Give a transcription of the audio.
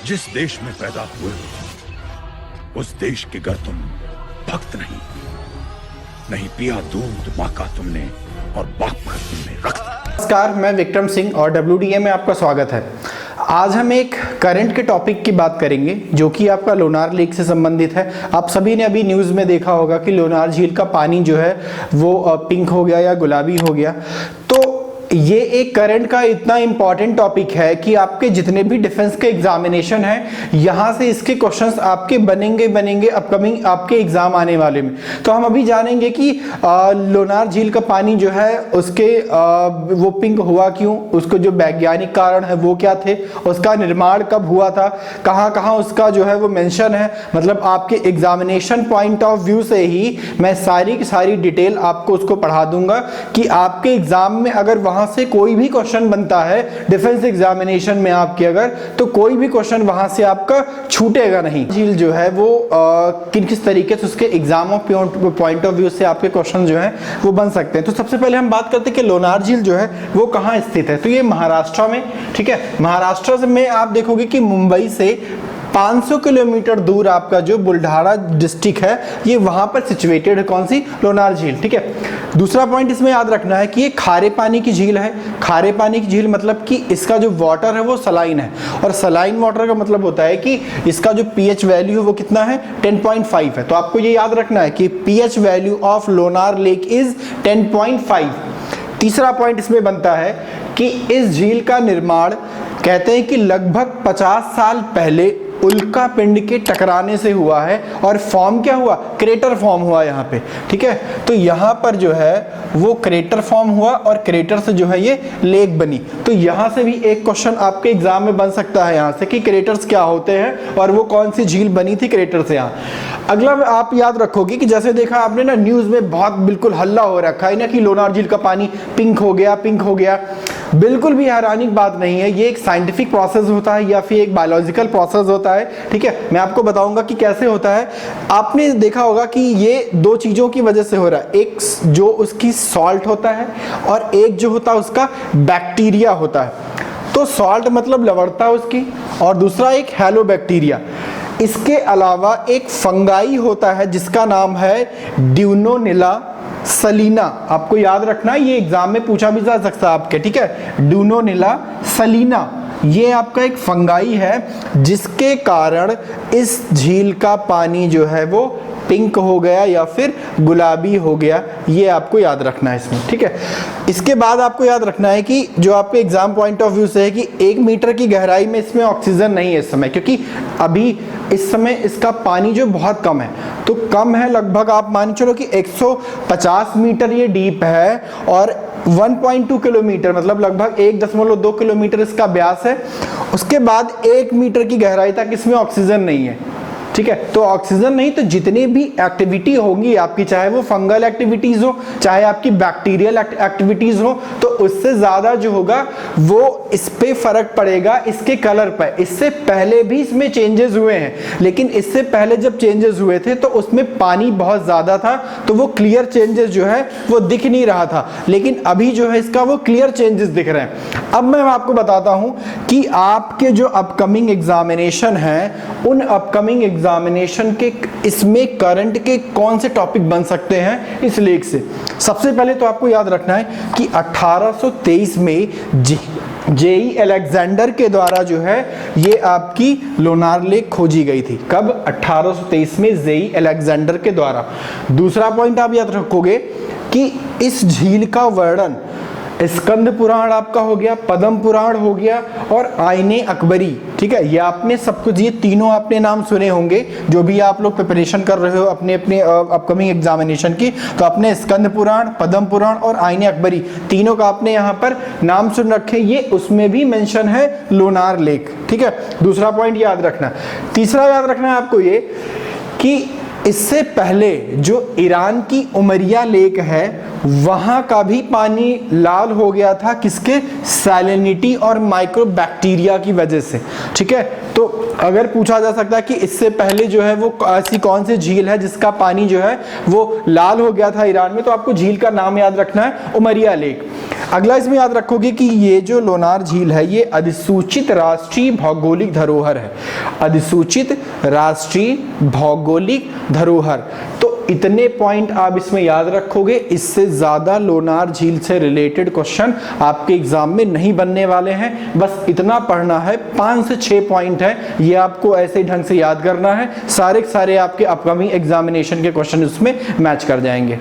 जिस देश में पैदा हुए हो, उस देश के घर तुम भक्त नहीं पिया दूध माँ का तुमने और बाप का तुमने रक्त। नमस्कार, मैं विक्रम सिंह और WDA में आपका स्वागत है। आज हम एक करंट के टॉपिक की बात करेंगे जो कि आपका लोनार लेक से संबंधित है। आप सभी ने अभी न्यूज़ में देखा होगा कि लोनार झील का पानी जो है वो पिंक हो गया या गुलाबी हो गया। तो ये एक करंट का इतना इंपॉर्टेंट टॉपिक है कि आपके जितने भी डिफेंस के एग्जामिनेशन हैं यहाँ से इसके क्वेश्चंस आपके बनेंगे अपकमिंग आपके एग्जाम आने वाले में। तो हम अभी जानेंगे कि लोनार झील का पानी जो है उसके वो पिंक हुआ क्यों, उसको जो वैज्ञानिक कारण है वो क्या थे, उसका निर्माण कब हुआ था, कहाँ कहाँ उसका जो है वो मेंशन है। मतलब आपके एग्जामिनेशन पॉइंट ऑफ व्यू से ही मैं सारी की सारी डिटेल आपको उसको पढ़ा दूंगा कि आपके एग्जाम में अगर वहां से कोई भी क्वेश्चन बनता है डिफेंस एग्जामिनेशन में आपके अगर, तो कोई भी क्वेश्चन वहां से आपका छूटेगा नहीं। झील जो है वो किस तरीके से उसके exam of point of view से आपके क्वेश्चन जो है वो बन सकते हैं। तो सबसे पहले हम बात करते हैं कि लोनार झील जो है वो कहाँ स्थित है। तो ये महाराष्ट्र में, ठीक है। महाराष्ट्र में आप देखोगे कि मुंबई से 500 किलोमीटर दूर आपका जो बुल्ढाना डिस्ट्रिक्ट है ये वहां पर सिचुएटेड है। कौन सी? लोनार झील, ठीक है। दूसरा पॉइंट इसमें याद रखना है कि ये खारे पानी की झील है। खारे पानी की झील मतलब कि इसका जो वाटर है वो सलाइन है, और सलाइन वाटर का मतलब होता है कि इसका जो pH वैल्यू है वो कितना है? 10.5 है। तो आपको ये याद रखना है कि pH value of Lonar lake is 10.5। तीसरा पॉइंट इसमें बनता है कि इस झील का निर्माण कहते हैं कि लगभग 50 साल पहले उल्का पिंड के टकराने से हुआ है, और फॉर्म क्या हुआ? क्रेटर फॉर्म हुआ यहाँ पे, ठीक है। तो यहाँ पर जो है वो क्रेटर फॉर्म हुआ और क्रेटर से जो है ये लेक बनी। तो यहाँ से भी एक क्वेश्चन आपके एग्जाम में बन सकता है यहाँ से कि क्रेटर्स क्या होते हैं और वो कौन सी झील बनी थी क्रेटर से। यहाँ अगला आप याद रखोगे कि जैसे देखा आपने ना न्यूज़ में बहुत बिल्कुल हल्ला हो रखा है ना कि लोनार झील का पानी पिंक हो गया। बिल्कुल भी हैरानी की बात नहीं है। ये एक साइंटिफिक प्रोसेस होता है या फिर एक बायोलॉजिकल प्रोसेस होता है, ठीक है। मैं आपको बताऊंगा कि कैसे होता है। आपने देखा होगा कि ये दो चीज़ों की वजह से हो रहा है, एक जो उसकी सॉल्ट होता है और एक जो होता है उसका बैक्टीरिया होता है। तो सॉल्ट मतलब लवणता उसकी, और दूसरा एक हेलो बैक्टीरिया। इसके अलावा एक फंगाई होता है जिसका नाम है ड्यूनोनिला सलीना। आपको याद रखना है, ये एग्जाम में पूछा भी जा सकता है आपके, ठीक है। ड्यूनोनिला सलीना ये आपका एक फंगाई है जिसके कारण इस झील का पानी जो है वो पिंक हो गया या फिर गुलाबी हो गया। ये आपको याद रखना है इसमें, ठीक है। इसके बाद आपको याद रखना है कि जो आपके एग्जाम पॉइंट ऑफ व्यू से है कि 1 मीटर की गहराई में इसमें ऑक्सीजन नहीं है इस समय, क्योंकि अभी इस समय इसका पानी जो बहुत कम है। तो कम है, लगभग आप मान चलो कि 150 मीटर ये डीप है और 1.2 किलोमीटर मतलब लगभग 1.2 किलोमीटर इसका व्यास है। उसके बाद 1 मीटर की गहराई तक इसमें ऑक्सीजन नहीं है, ठीक है। तो ऑक्सीजन नहीं तो जितनी भी एक्टिविटी होगी आपकी, चाहे वो फंगल एक्टिविटीज हो चाहे आपकी बैक्टीरियल एक्टिविटीज हो, तो उससे ज्यादा जो होगा वो इस पे फर्क पड़ेगा इसके कलर पर। इससे पहले भी इसमें चेंजेस हुए हैं, लेकिन इससे पहले जब चेंजेस हुए थे तो उसमें पानी बहुत ज्यादा था, तो वो क्लियर चेंजेस जो है वो दिख नहीं रहा था। लेकिन अभी जो है इसका वो क्लियर चेंजेस दिख रहे हैं। अब मैं आपको बताता हूं कि आपके जो अपकमिंग एग्जामिनेशन है उन अपकमिंग एग्जामिनेशन के इसमें करंट के कौन से टॉपिक बन सकते हैं इस लेक से। सबसे पहले तो आपको याद रखना है कि 1823 में जेई अलेक्जेंडर के द्वारा जो है ये आपकी लोनार लेक खोजी गई थी। कब? 1823 में जेई अलेक्जेंडर के द्वारा। दूसरा पॉइंट आप याद रखोगे कि इस झील का वर्णन स्कंद पुराण आपका हो गया, पद्म पुराण हो गया और आईने अकबरी, ठीक है। ये आपने सब कुछ, ये तीनों आपने नाम सुने होंगे जो भी आप लोग प्रिपरेशन कर रहे हो अपने अपने अपकमिंग एग्जामिनेशन की। तो आपने स्कंद पुराण, पद्म पुराण और आईने अकबरी तीनों का आपने यहाँ पर नाम सुन रखे। ये उसमें भी मेंशन है लोनार लेक, ठीक है। दूसरा पॉइंट याद रखना। तीसरा याद रखना है आपको ये कि इससे पहले जो ईरान की उमरिया लेक है वहां का भी पानी लाल हो गया था, किसके? सैलिनिटी और माइक्रोबैक्टीरिया की वजह से। ठीक है, तो अगर पूछा जा सकता है कि इससे पहले जो है वो ऐसी कौन सी झील है जिसका पानी जो है वो लाल हो गया था ईरान में, तो आपको झील का नाम याद रखना है, उमरिया लेक। अगला इसमें याद रखोगे कि ये जो लोनार झील है ये अधिसूचित राष्ट्रीय भौगोलिक धरोहर है। अधिसूचित राष्ट्रीय भौगोलिक धरोहर, तो इतने पॉइंट आप इसमें याद रखोगे। इससे ज्यादा लोनार झील से रिलेटेड क्वेश्चन आपके एग्जाम में नहीं बनने वाले हैं, बस इतना पढ़ना है। 5 से 6 पॉइंट है, ये आपको ऐसे ढंग से याद करना है, सारे आपके अपकमिंग एग्जामिनेशन के क्वेश्चन उसमें मैच कर जाएंगे।